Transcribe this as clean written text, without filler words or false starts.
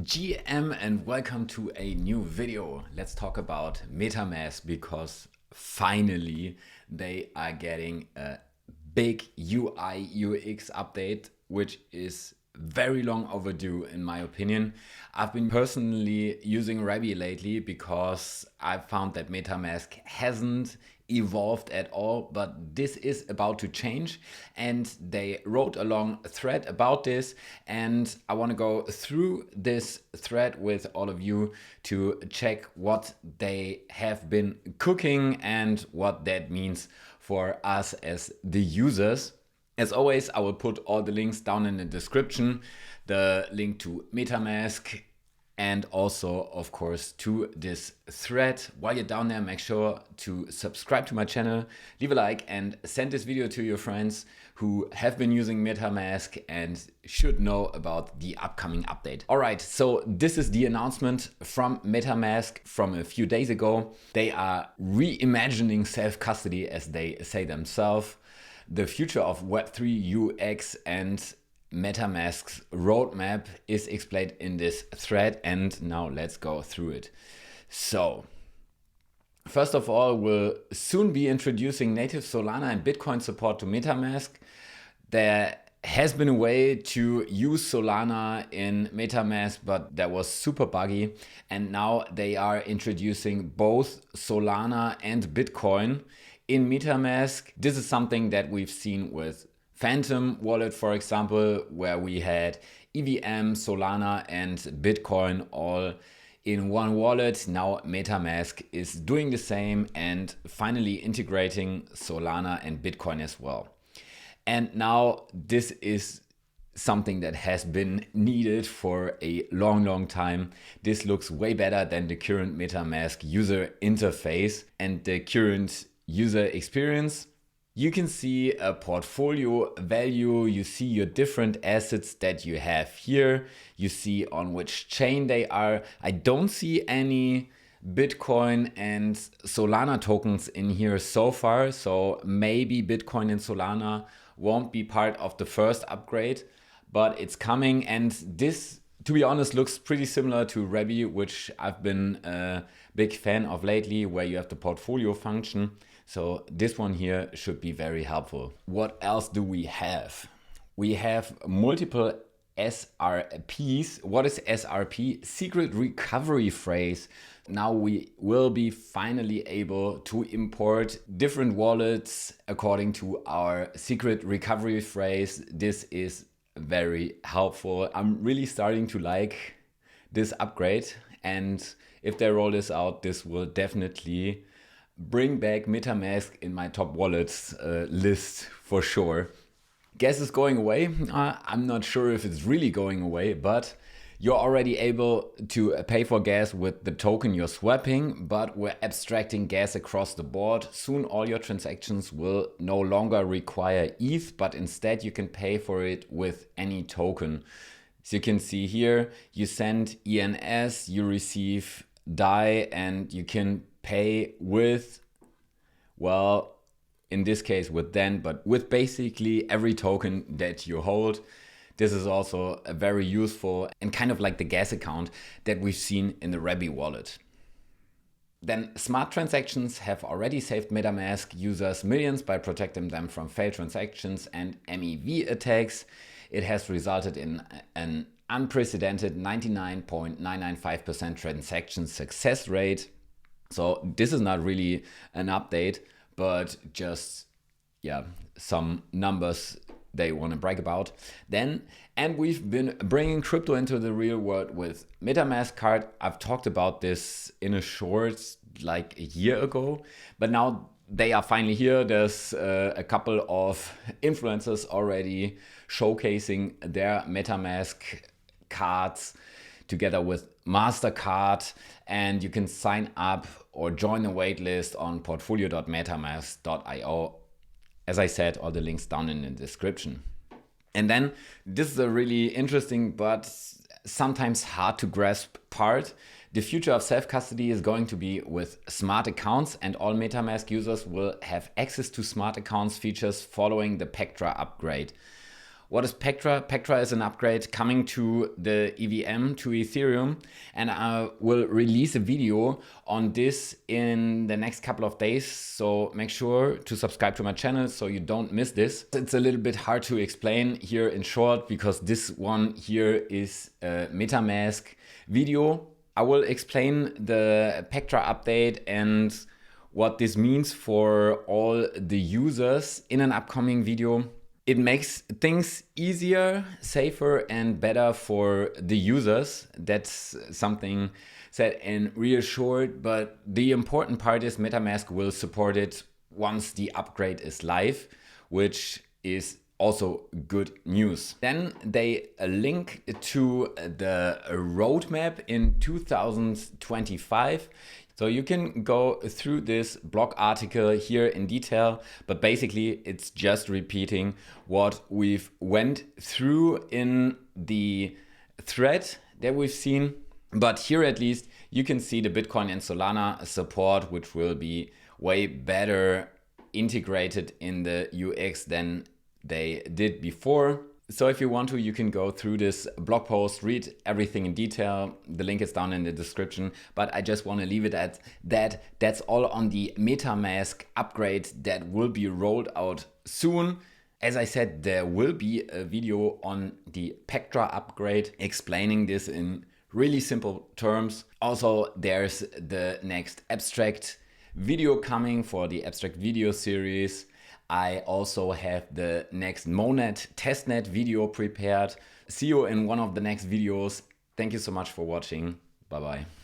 GM and welcome to a new video. Let's talk about MetaMask because finally they are getting a big UI UX update, which is very long overdue in my opinion. I've been personally using Rabby lately because I found that MetaMask hasn't evolved at all, but this is about to change and they wrote a long thread about this, and I want to go through this thread with all of you to check what they have been cooking and what that means for us as the users. As always, I will put all the links down in the description, the link to MetaMask and also, of course, to this thread. While you're down there, make sure to subscribe to my channel, leave a like and send this video to your friends who have been using MetaMask and should know about the upcoming update. All right, so this is the announcement from MetaMask from a few days ago. They are reimagining self-custody, as they say themselves. The future of Web3 UX and MetaMask's roadmap is explained in this thread, and now let's go through it. So, first of all, we'll soon be introducing native Solana and Bitcoin support to MetaMask. There has been a way to use Solana in MetaMask, but that was super buggy, and now they are introducing both Solana and Bitcoin in MetaMask. This is something that we've seen with Phantom Wallet, for example, where we had EVM, Solana and Bitcoin all in one wallet. Now MetaMask is doing the same and finally integrating Solana and Bitcoin as well. And now this is something that has been needed for a long time. This looks way better than the current MetaMask user interface and the current user experience. You can see a portfolio value, you see your different assets that you have here, you see on which chain they are. I don't see any Bitcoin and Solana tokens in here so far, so maybe Bitcoin and Solana won't be part of the first upgrade, but it's coming. And this, to be honest, looks pretty similar to Rabby, which I've been a big fan of lately, where you have the portfolio function. So this one here should be very helpful. What else do we have? We have multiple SRPs. What is SRP? Secret recovery phrase. Now we will be finally able to import different wallets according to our secret recovery phrase. This is very helpful. I'm really starting to like this upgrade, and if they roll this out, this will definitely bring back MetaMask in my top wallets list for sure. Gas is going away. I'm not sure if it's really going away, but you're already able to pay for gas with the token you're swapping, but we're abstracting gas across the board. Soon all your transactions will no longer require ETH, but instead you can pay for it with any token. So you can see here, you send ENS, you receive DAI, and you can pay with, well, in this case with DEN, but with basically every token that you hold. This is also a very useful and kind of like the gas account that we've seen in the Rabby wallet. Then smart transactions have already saved MetaMask users millions by protecting them from failed transactions and MEV attacks. It has resulted in an unprecedented 99.995% transaction success rate. So this is not really an update, but just, yeah, some numbers they want to brag about. And we've been bringing crypto into the real world with MetaMask Card. I've talked about this in a short like a year ago, but now they are finally here. There's a couple of influencers already showcasing their MetaMask cards together with MasterCard, and you can sign up or join the waitlist on portfolio.metamask.io. As I said, all the links down in the description. And then this is a really interesting but sometimes hard to grasp part. The future of self-custody is going to be with smart accounts, and all MetaMask users will have access to smart accounts features following the Pectra upgrade. What is Pectra? Pectra is an upgrade coming to the EVM, to Ethereum, and I will release a video on this in the next couple of days. So make sure to subscribe to my channel so you don't miss this. It's a little bit hard to explain here in short because this one here is a MetaMask video. I will explain the Pectra update and what this means for all the users in an upcoming video. It makes things easier, safer, and better for the users. That's something said and reassured, but the important part is MetaMask will support it once the upgrade is live, which is also good news. Then they link to the roadmap in 2025. So you can go through this blog article here in detail, but basically it's just repeating what we've went through in the thread that we've seen. But here at least you can see the Bitcoin and Solana support, which will be way better integrated in the UX than they did before. So if you want to, you can go through this blog post, read everything in detail. The link is down in the description, but I just want to leave it at that. That's all on the MetaMask upgrade that will be rolled out soon. As I said, there will be a video on the Pectra upgrade explaining this in really simple terms. Also, there's the next abstract video coming for the abstract video series. I also have the next Monad testnet video prepared. See you in one of the next videos. Thank you so much for watching. Bye bye.